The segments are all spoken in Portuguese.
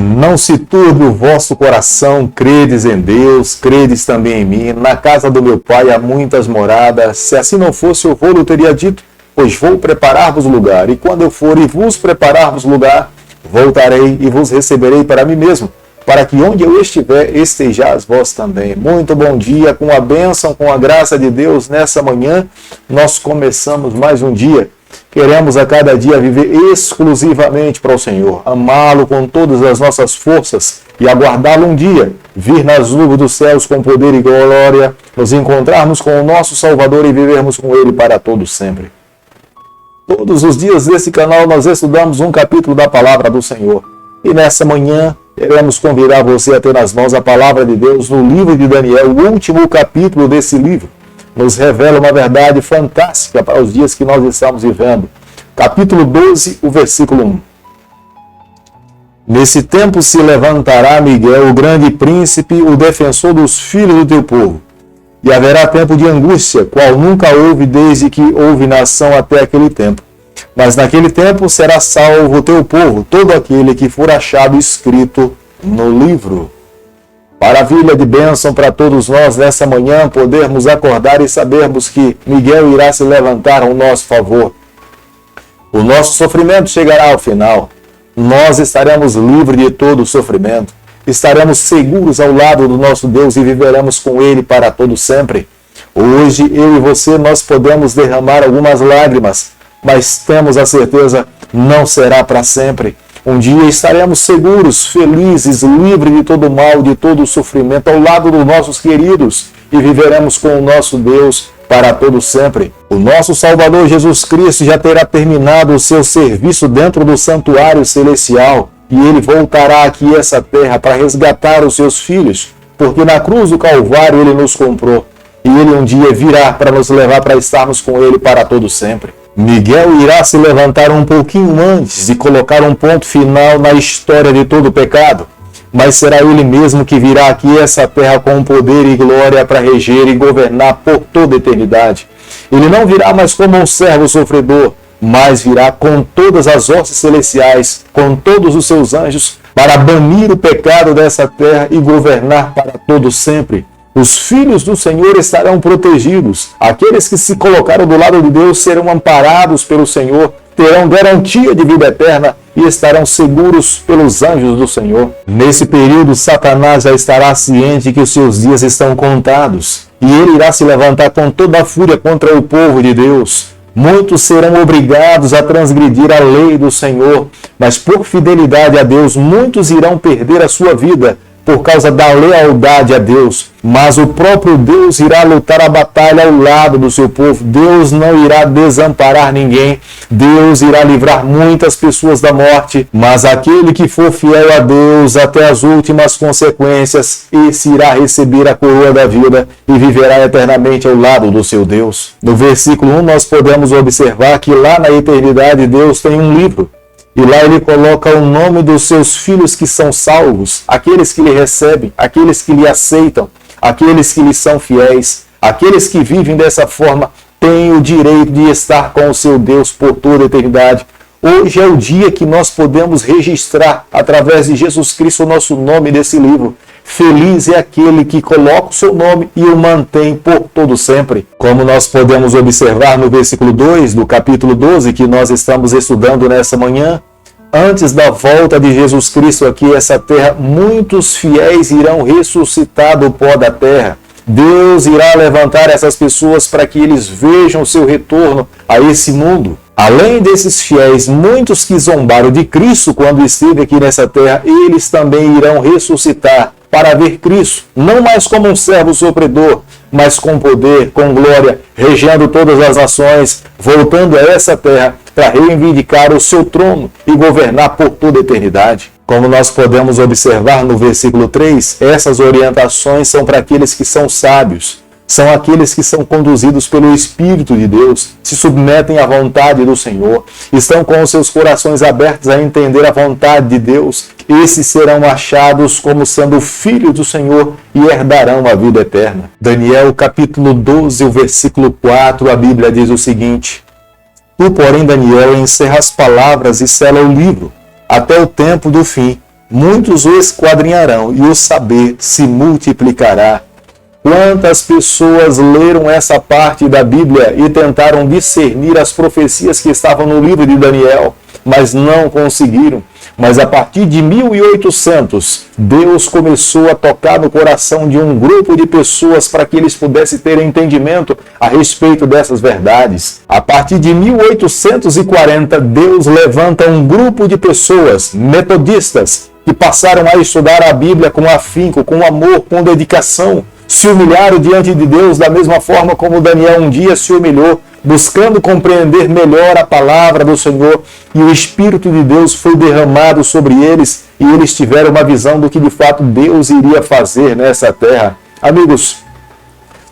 Não se turbe o vosso coração, credes em Deus, credes também em mim. Na casa do meu Pai há muitas moradas. Se assim não fosse, eu vou-lhe teria dito, pois vou preparar-vos lugar. E quando eu for e vos preparar-vos lugar, voltarei e vos receberei para mim mesmo, para que onde eu estiver, estejais vós também. Muito bom dia, com a bênção, com a graça de Deus, nessa manhã, nós começamos mais um dia. Queremos a cada dia viver exclusivamente para o Senhor, amá-lo com todas as nossas forças e aguardá-lo um dia, vir nas nuvens dos céus com poder e glória, nos encontrarmos com o nosso Salvador e vivermos com Ele para todos sempre. Todos os dias desse canal nós estudamos um capítulo da Palavra do Senhor. E nessa manhã queremos convidar você a ter nas mãos a Palavra de Deus no livro de Daniel, o último capítulo desse livro. Nos revela uma verdade fantástica para os dias que nós estamos vivendo. Capítulo 12, o versículo 1. Nesse tempo se levantará Miguel, o grande príncipe, o defensor dos filhos do teu povo. E haverá tempo de angústia, qual nunca houve desde que houve nação até aquele tempo. Mas naquele tempo será salvo o teu povo, todo aquele que for achado escrito no livro. Maravilha de bênção para todos nós nessa manhã, podermos acordar e sabermos que Miguel irá se levantar ao nosso favor. O nosso sofrimento chegará ao final. Nós estaremos livres de todo o sofrimento. Estaremos seguros ao lado do nosso Deus e viveremos com Ele para todo sempre. Hoje, eu e você, nós podemos derramar algumas lágrimas, mas temos a certeza, não será para sempre. Um dia estaremos seguros, felizes, livres de todo mal, de todo sofrimento, ao lado dos nossos queridos, e viveremos com o nosso Deus para todo sempre. O nosso Salvador Jesus Cristo já terá terminado o seu serviço dentro do santuário celestial, e Ele voltará aqui a essa terra para resgatar os seus filhos, porque na cruz do Calvário Ele nos comprou, e Ele um dia virá para nos levar para estarmos com Ele para todo sempre. Miguel irá se levantar um pouquinho antes de colocar um ponto final na história de todo o pecado, mas será Ele mesmo que virá aqui a essa terra com poder e glória para reger e governar por toda a eternidade. Ele não virá mais como um servo sofredor, mas virá com todas as hostes celestiais, com todos os seus anjos, para banir o pecado dessa terra e governar para todo sempre. Os filhos do Senhor estarão protegidos. Aqueles que se colocaram do lado de Deus serão amparados pelo Senhor, terão garantia de vida eterna e estarão seguros pelos anjos do Senhor. Nesse período, Satanás já estará ciente que os seus dias estão contados e ele irá se levantar com toda a fúria contra o povo de Deus. Muitos serão obrigados a transgredir a lei do Senhor, mas por fidelidade a Deus, muitos irão perder a sua vida por causa da lealdade a Deus, mas o próprio Deus irá lutar a batalha ao lado do seu povo. Deus não irá desamparar ninguém, Deus irá livrar muitas pessoas da morte, mas aquele que for fiel a Deus até as últimas consequências, esse irá receber a coroa da vida e viverá eternamente ao lado do seu Deus. No versículo 1 nós podemos observar que lá na eternidade Deus tem um livro. E lá ele coloca o nome dos seus filhos que são salvos, aqueles que lhe recebem, aqueles que lhe aceitam, aqueles que lhe são fiéis, aqueles que vivem dessa forma têm o direito de estar com o seu Deus por toda a eternidade. Hoje é o dia que nós podemos registrar, através de Jesus Cristo, o nosso nome nesse livro. Feliz é aquele que coloca o seu nome e o mantém por todo sempre. Como nós podemos observar no versículo 2 do capítulo 12, que nós estamos estudando nessa manhã, antes da volta de Jesus Cristo aqui a essa terra, muitos fiéis irão ressuscitar do pó da terra. Deus irá levantar essas pessoas para que eles vejam o seu retorno a esse mundo. Além desses fiéis, muitos que zombaram de Cristo quando esteve aqui nessa terra, eles também irão ressuscitar para ver Cristo, não mais como um servo sofredor, mas com poder, com glória, regendo todas as nações, voltando a essa terra para reivindicar o seu trono e governar por toda a eternidade. Como nós podemos observar no versículo 3, essas orientações são para aqueles que são sábios, são aqueles que são conduzidos pelo Espírito de Deus, se submetem à vontade do Senhor, estão com os seus corações abertos a entender a vontade de Deus. Esses serão achados como sendo filhos do Senhor e herdarão a vida eterna. Daniel capítulo 12, o versículo 4, a Bíblia diz o seguinte: Tu, porém, Daniel, encerra as palavras e sela o livro, até o tempo do fim, muitos o esquadrinharão e o saber se multiplicará. Quantas pessoas leram essa parte da Bíblia e tentaram discernir as profecias que estavam no livro de Daniel, mas não conseguiram. Mas a partir de 1800, Deus começou a tocar no coração de um grupo de pessoas para que eles pudessem ter entendimento a respeito dessas verdades. A partir de 1840, Deus levanta um grupo de pessoas metodistas que passaram a estudar a Bíblia com afinco, com amor, com dedicação, se humilharam diante de Deus da mesma forma como Daniel um dia se humilhou, buscando compreender melhor a palavra do Senhor, e o Espírito de Deus foi derramado sobre eles, e eles tiveram uma visão do que de fato Deus iria fazer nessa terra. Amigos,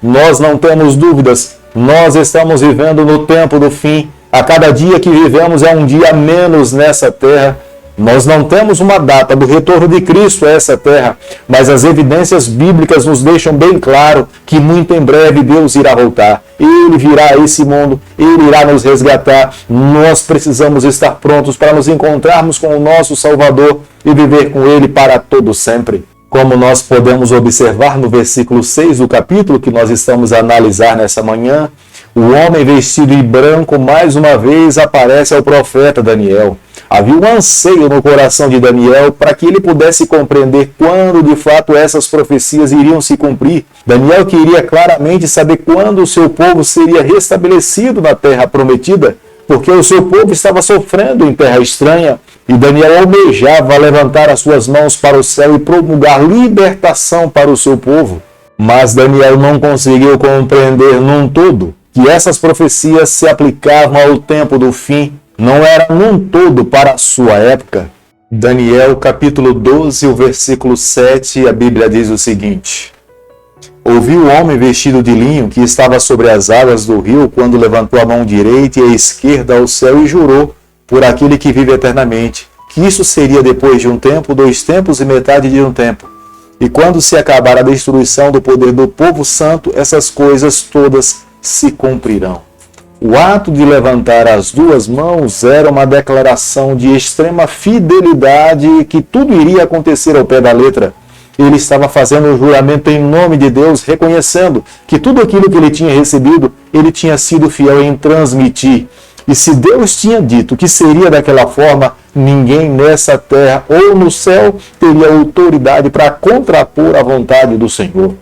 nós não temos dúvidas, nós estamos vivendo no tempo do fim. A cada dia que vivemos é um dia a menos nessa terra. Nós não temos uma data do retorno de Cristo a essa terra, mas as evidências bíblicas nos deixam bem claro que muito em breve Deus irá voltar. Ele virá a esse mundo, Ele irá nos resgatar. Nós precisamos estar prontos para nos encontrarmos com o nosso Salvador e viver com Ele para todo sempre. Como nós podemos observar no versículo 6 do capítulo que nós estamos a analisar nessa manhã, o homem vestido em branco mais uma vez aparece ao profeta Daniel. Havia um anseio no coração de Daniel para que ele pudesse compreender quando de fato essas profecias iriam se cumprir. Daniel queria claramente saber quando o seu povo seria restabelecido na terra prometida, porque o seu povo estava sofrendo em terra estranha, e Daniel almejava levantar as suas mãos para o céu e promulgar libertação para o seu povo. Mas Daniel não conseguiu compreender num todo que essas profecias se aplicavam ao tempo do fim, não era num todo para a sua época. Daniel capítulo 12, o versículo 7, a Bíblia diz o seguinte: ouvi o homem vestido de linho que estava sobre as águas do rio quando levantou a mão direita e a esquerda ao céu e jurou por aquele que vive eternamente, que isso seria depois de um tempo, 2 tempos e metade de um tempo. E quando se acabar a destruição do poder do povo santo, essas coisas todas se cumprirão. O ato de levantar as 2 mãos era uma declaração de extrema fidelidade que tudo iria acontecer ao pé da letra. Ele estava fazendo um juramento em nome de Deus, reconhecendo que tudo aquilo que ele tinha recebido, ele tinha sido fiel em transmitir. E se Deus tinha dito que seria daquela forma, ninguém nessa terra ou no céu teria autoridade para contrapor a vontade do Senhor.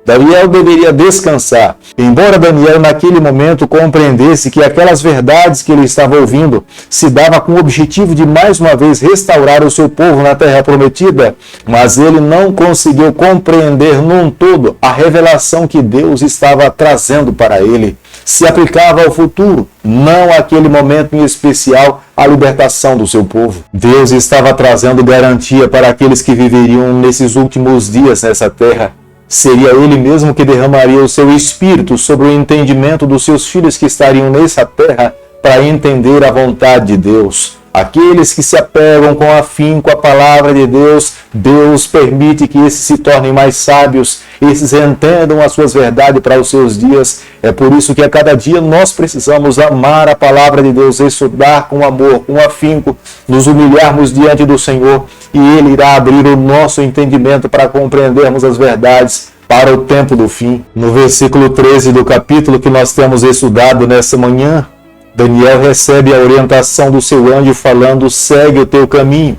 Daniel deveria descansar. Embora Daniel naquele momento compreendesse que aquelas verdades que ele estava ouvindo se dava com o objetivo de mais uma vez restaurar o seu povo na terra prometida, mas ele não conseguiu compreender num todo a revelação que Deus estava trazendo para ele. Se aplicava ao futuro, não àquele momento em especial, a libertação do seu povo. Deus estava trazendo garantia para aqueles que viveriam nesses últimos dias nessa terra. Seria Ele mesmo que derramaria o seu Espírito sobre o entendimento dos seus filhos que estariam nessa terra para entender a vontade de Deus. Aqueles que se apegam com afinco à palavra de Deus, Deus permite que esses se tornem mais sábios, esses entendam as suas verdades para os seus dias. É por isso que a cada dia nós precisamos amar a palavra de Deus, estudar com amor, com afinco, nos humilharmos diante do Senhor, e Ele irá abrir o nosso entendimento para compreendermos as verdades para o tempo do fim. No versículo 13 do capítulo que nós temos estudado nessa manhã, Daniel recebe a orientação do seu anjo falando: segue o teu caminho.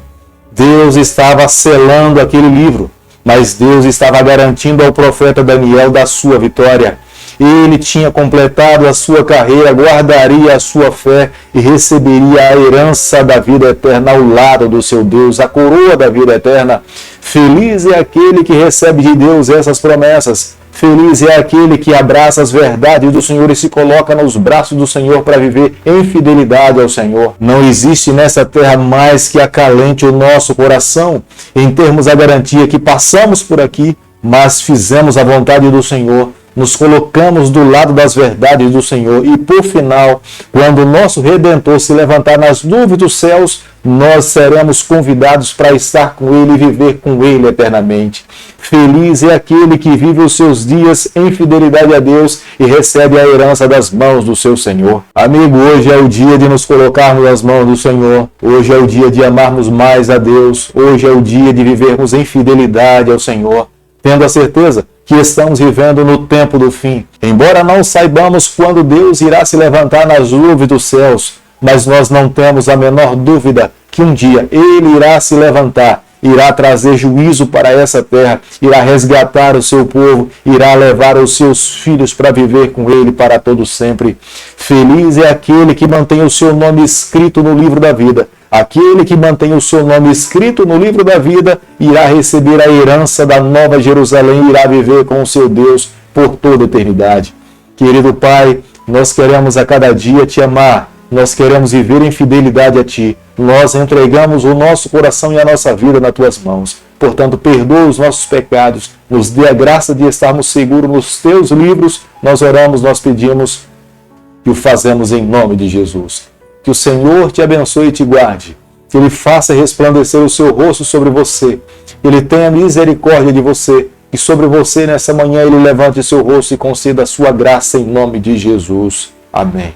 Deus estava selando aquele livro, mas Deus estava garantindo ao profeta Daniel da sua vitória. Ele tinha completado a sua carreira, guardaria a sua fé e receberia a herança da vida eterna ao lado do seu Deus, a coroa da vida eterna. Feliz é aquele que recebe de Deus essas promessas. Feliz é aquele que abraça as verdades do Senhor e se coloca nos braços do Senhor para viver em fidelidade ao Senhor. Não existe nessa terra mais que acalente o nosso coração em termos a garantia que passamos por aqui, mas fizemos a vontade do Senhor, nos colocamos do lado das verdades do Senhor e, por final, quando o nosso Redentor se levantar nas nuvens dos céus, nós seremos convidados para estar com Ele e viver com Ele eternamente. Feliz é aquele que vive os seus dias em fidelidade a Deus e recebe a herança das mãos do seu Senhor. Amigo, hoje é o dia de nos colocarmos nas mãos do Senhor. Hoje é o dia de amarmos mais a Deus. Hoje é o dia de vivermos em fidelidade ao Senhor, tendo a certeza que estamos vivendo no tempo do fim. Embora não saibamos quando Deus irá se levantar nas nuvens dos céus, mas nós não temos a menor dúvida que um dia Ele irá se levantar, irá trazer juízo para essa terra, irá resgatar o seu povo, irá levar os seus filhos para viver com Ele para todo sempre. Feliz é aquele que mantém o seu nome escrito no livro da vida. Aquele que mantém o seu nome escrito no livro da vida irá receber a herança da Nova Jerusalém e irá viver com o seu Deus por toda a eternidade. Querido Pai, nós queremos a cada dia te amar, nós queremos viver em fidelidade a Ti. Nós entregamos o nosso coração e a nossa vida nas Tuas mãos. Portanto, perdoa os nossos pecados, nos dê a graça de estarmos seguros nos Teus livros. Nós oramos, nós pedimos e o fazemos em nome de Jesus. Que o Senhor te abençoe e te guarde. Que Ele faça resplandecer o seu rosto sobre você. Que Ele tenha misericórdia de você. E sobre você nessa manhã Ele levante seu rosto e conceda a sua graça em nome de Jesus. Amém.